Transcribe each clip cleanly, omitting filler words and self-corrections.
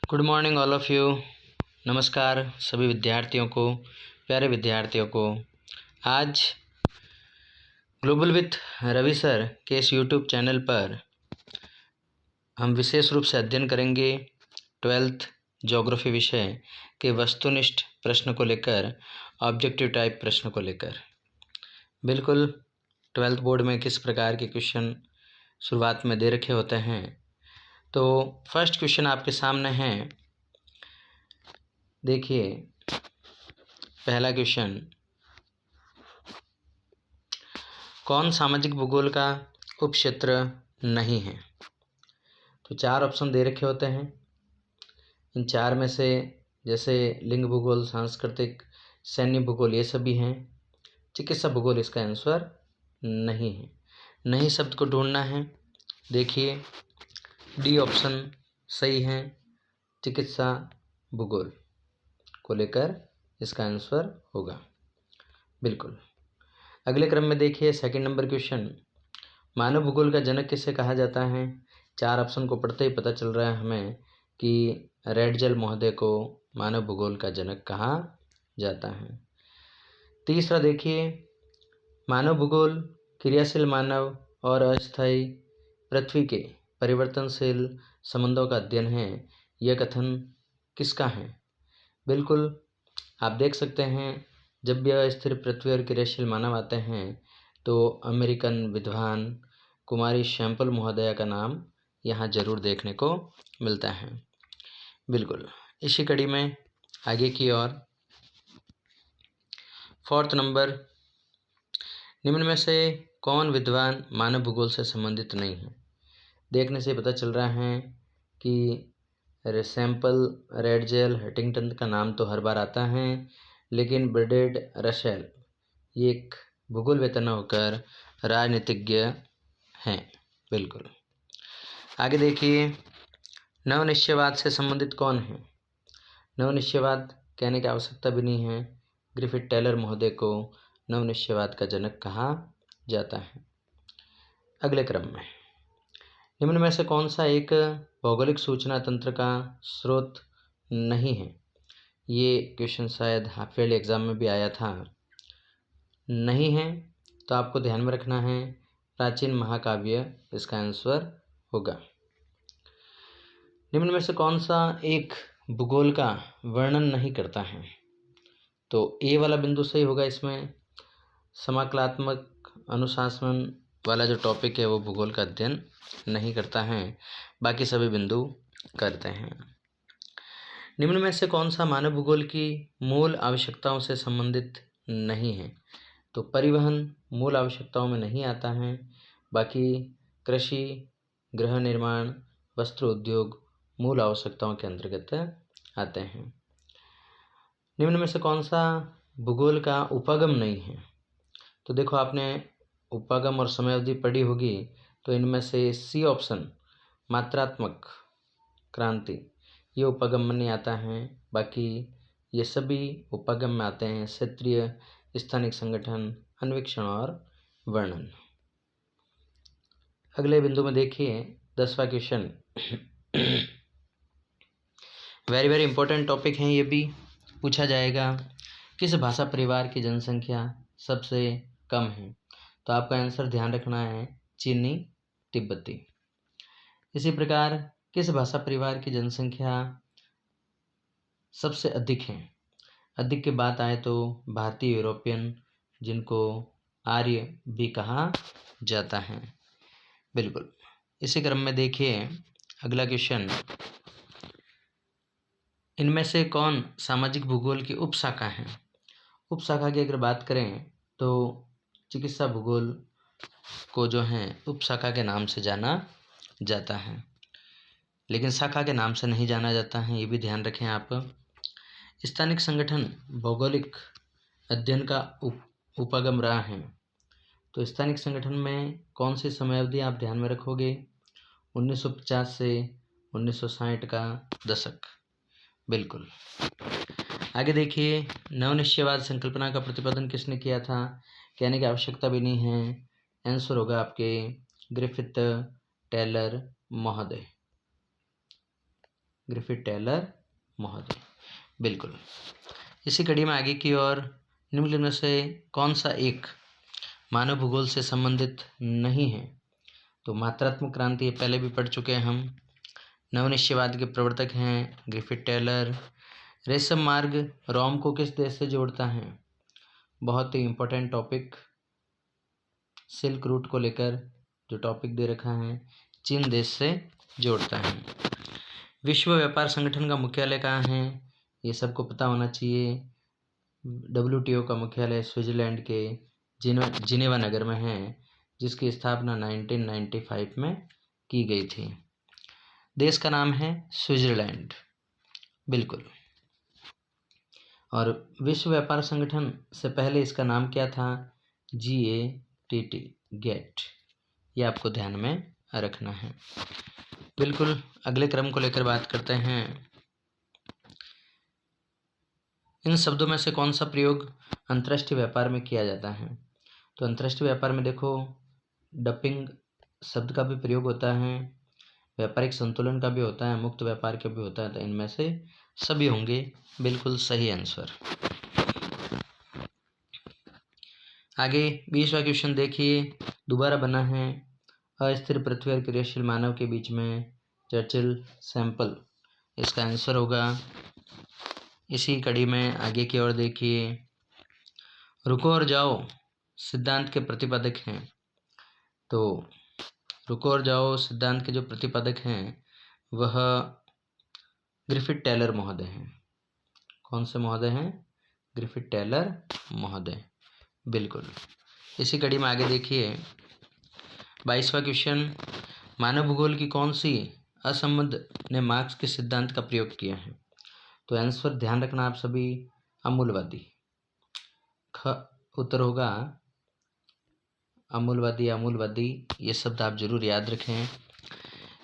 Good morning all of you. नमस्कार सभी विद्यार्थियों को, प्यारे विद्यार्थियों को। आज ग्लोबल विथ रवि सर के इस यूट्यूब चैनल पर हम विशेष रूप से अध्ययन करेंगे 12th ज्योग्राफी विषय के वस्तुनिष्ठ प्रश्न को लेकर, ऑब्जेक्टिव टाइप प्रश्न को लेकर। बिल्कुल 12th बोर्ड में किस प्रकार के क्वेश्चन शुरुआत में दे रखे होते हैं। तो फर्स्ट क्वेश्चन आपके सामने है, देखिए पहला क्वेश्चन, कौन सामाजिक भूगोल का उपक्षेत्र नहीं है। तो चार ऑप्शन दे रखे होते हैं। इन चार में से जैसे लिंग भूगोल, सांस्कृतिक, सैन्य भूगोल ये सभी हैं। चिकित्सा भूगोल इसका आंसर नहीं है। नहीं शब्द को ढूंढना है। देखिए डी ऑप्शन सही है, चिकित्सा भूगोल को लेकर इसका आंसर होगा। बिल्कुल। अगले क्रम में देखिए सेकंड नंबर क्वेश्चन, मानव भूगोल का जनक किसे कहा जाता है। चार ऑप्शन को पढ़ते ही पता चल रहा है हमें कि रेडजेल महोदय को मानव भूगोल का जनक कहा जाता है। तीसरा देखिए, मानव भूगोल क्रियाशील मानव और अस्थायी पृथ्वी के परिवर्तनशील संबंधों का अध्ययन है। यह कथन किसका है। बिल्कुल आप देख सकते हैं, जब भी अस्थिर पृथ्वी और क्रियाशील मानव आते हैं तो अमेरिकन विद्वान कुमारी शैम्पल महोदया का नाम यहाँ जरूर देखने को मिलता है। बिल्कुल इसी कड़ी में आगे की ओर फोर्थ नंबर, निम्न में से कौन विद्वान मानव भूगोल से संबंधित नहीं है। देखने से पता चल रहा है कि सैम्पल, रेडजेल, हंटिंगटन का नाम तो हर बार आता है, लेकिन ब्रडेड रसेल ये एक भूगोलवेत्ता न होकर राजनीतिज्ञ हैं। बिल्कुल। आगे देखिए, नवनिश्चयवाद से संबंधित कौन है। नवनिश्चयवाद कहने की आवश्यकता भी नहीं है, ग्रिफिथ टेलर महोदय को नवनिश्चयवाद का जनक कहा जाता है। अगले क्रम में, निम्न में से कौन सा एक भौगोलिक सूचना तंत्र का स्रोत नहीं है। ये क्वेश्चन शायद हाफ ईयरली एग्जाम में भी आया था। नहीं है तो आपको ध्यान में रखना है प्राचीन महाकाव्य इसका आंसर होगा। निम्न में से कौन सा एक भूगोल का वर्णन नहीं करता है। तो ए वाला बिंदु सही होगा। इसमें समाकलात्मक अनुशासन वाला जो टॉपिक है वो भूगोल का अध्ययन नहीं करता है, बाकी सभी बिंदु करते हैं। निम्न में से कौन सा मानव भूगोल की मूल आवश्यकताओं से संबंधित नहीं है। तो परिवहन मूल आवश्यकताओं में नहीं आता है, बाकी कृषि, गृह निर्माण, वस्त्र उद्योग मूल आवश्यकताओं के अंतर्गत आते हैं। निम्न में से कौन सा भूगोल का उपागम नहीं है। तो देखो आपने उपागम और समयावधि पढ़ी होगी, तो इनमें से सी ऑप्शन मात्रात्मक क्रांति ये उपागम में नहीं आता है, बाकी ये सभी उपागम में आते हैं। क्षेत्रीय स्थानिक संगठन, अन्वेक्षण और वर्णन। अगले बिंदु में देखिए 10वां question, very very important topic है, ये भी पूछा जाएगा। किस भाषा परिवार की जनसंख्या सबसे कम है। तो आपका आंसर ध्यान रखना है चीनी तिब्बती। इसी प्रकार किस भाषा परिवार की जनसंख्या सबसे अधिक है। अधिक की बात आए तो भारतीय यूरोपियन, जिनको आर्य भी कहा जाता है। बिल्कुल। इसी क्रम में देखिए अगला क्वेश्चन, इनमें से कौन सामाजिक भूगोल की उपशाखा है। उपशाखा की अगर बात करें तो चिकित्सा भूगोल को जो है उपशाखा के नाम से जाना जाता है, लेकिन शाखा के नाम से नहीं जाना जाता है, ये भी ध्यान रखें आप। स्थानिक संगठन भौगोलिक अध्ययन का उपागम रहा है। तो स्थानिक संगठन में कौन सी समयावधि आप ध्यान में रखोगे। 1950 से 1960 का दशक। बिल्कुल। आगे देखिए, नवनिश्चयवाद संकल्पना का प्रतिपादन किसने किया था। कहने की आवश्यकता भी नहीं है, आंसर होगा आपके ग्रिफिथ टेलर महोदय। ग्रिफिथ टेलर महोदय। बिल्कुल। इसी कड़ी में आगे की ओर निम्नलिखित में से कौन सा एक मानव भूगोल से संबंधित नहीं है? तो मात्रात्मक क्रांति, ये पहले भी पढ़ चुके हैं हम। नवनिश्चयवाद के प्रवर्तक हैं ग्रिफिथ टेलर। रेशम मार्ग रोम को किस देश से जोड़ता है? बहुत ही इम्पोर्टेंट टॉपिक, सिल्क रूट को लेकर जो टॉपिक दे रखा है, चीन देश से जोड़ता है। विश्व व्यापार संगठन का मुख्यालय कहाँ है? ये सबको पता होना चाहिए। WTO का मुख्यालय स्विट्जरलैंड के जिनेवा नगर में है, जिसकी स्थापना 1995 में की गई थी। देश का नाम है स्विट्जरलैंड। बिल्कुल। और विश्व व्यापार संगठन से पहले इसका नाम क्या था? GATT, GATT. ये आपको ध्यान में रखना है। बिल्कुल। अगले क्रम को लेकर बात करते हैं। इन शब्दों में से कौन सा प्रयोग अंतर्राष्ट्रीय व्यापार में किया जाता है? तो अंतर्राष्ट्रीय व्यापार में देखो, डंपिंग शब्द का भी प्रयोग होता है, व्यापारिक संतुलन का भी होता है, मुक्त व्यापार का भी होता है। तो इनमें से सभी होंगे। बिल्कुल सही आंसर। आगे 20वां क्वेश्चन देखिए, दोबारा बना है। अस्थिर पृथ्वी और क्रियाशील मानव के बीच में चर्चिल सैंपल, इसका आंसर होगा। इसी कड़ी में आगे की ओर देखिए, रुको और जाओ सिद्धांत के प्रतिपादक हैं। तो रुको और जाओ सिद्धांत के जो प्रतिपादक हैं वह ग्रिफिथ टेलर महोदय हैं। कौन से महोदय हैं? ग्रिफिथ टेलर महोदय। बिल्कुल। इसी कड़ी में आगे देखिए, 22वां क्वेश्चन, मानव भूगोल की कौन सी असंबद्ध ने मार्क्स के सिद्धांत का प्रयोग किया है? तो आंसर ध्यान रखना आप सभी, अमूलवादी। उत्तर होगा अमूलवादी। ये शब्द आप जरूर याद रखें।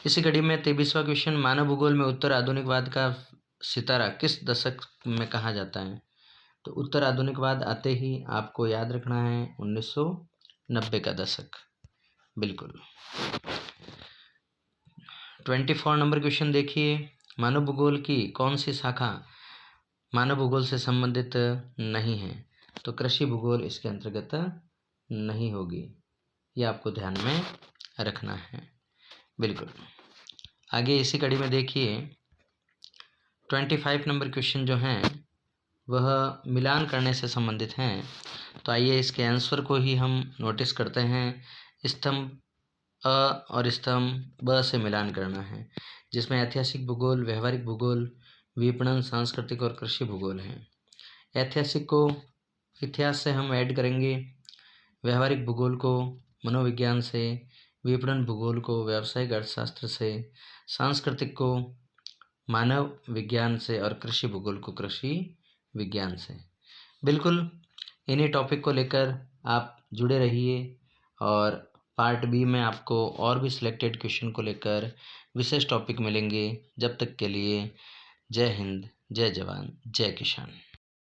इसी कड़ी में 23वां क्वेश्चन, मानव भूगोल में उत्तर आधुनिकवाद का सितारा किस दशक में कहा जाता है? तो उत्तर आधुनिकवाद आते ही आपको याद रखना है 1990 का दशक। बिल्कुल। 24 नंबर क्वेश्चन देखिए, मानव भूगोल की कौन सी शाखा मानव भूगोल से संबंधित नहीं है? तो कृषि भूगोल इसके अंतर्गत नहीं होगी। ये आपको ध्यान में रखना है। बिल्कुल। आगे इसी कड़ी में देखिए, 25 नंबर क्वेश्चन जो हैं वह मिलान करने से संबंधित हैं। तो आइए इसके आंसर को ही हम नोटिस करते हैं। स्तंभ अ और स्तंभ ब से मिलान करना है, जिसमें ऐतिहासिक भूगोल, व्यवहारिक भूगोल, विपणन, सांस्कृतिक और कृषि भूगोल हैं। ऐतिहासिक को इतिहास से हम ऐड करेंगे, व्यवहारिक भूगोल को मनोविज्ञान से, विपणन भूगोल को व्यावसायिक अर्थशास्त्र से, सांस्कृतिक को मानव विज्ञान से और कृषि भूगोल को कृषि विज्ञान से। बिल्कुल। इन्हीं टॉपिक को लेकर आप जुड़े रहिए और पार्ट बी में आपको और भी सिलेक्टेड क्वेश्चन को लेकर विशेष टॉपिक मिलेंगे। जब तक के लिए जय हिंद, जय जवान, जय किसान।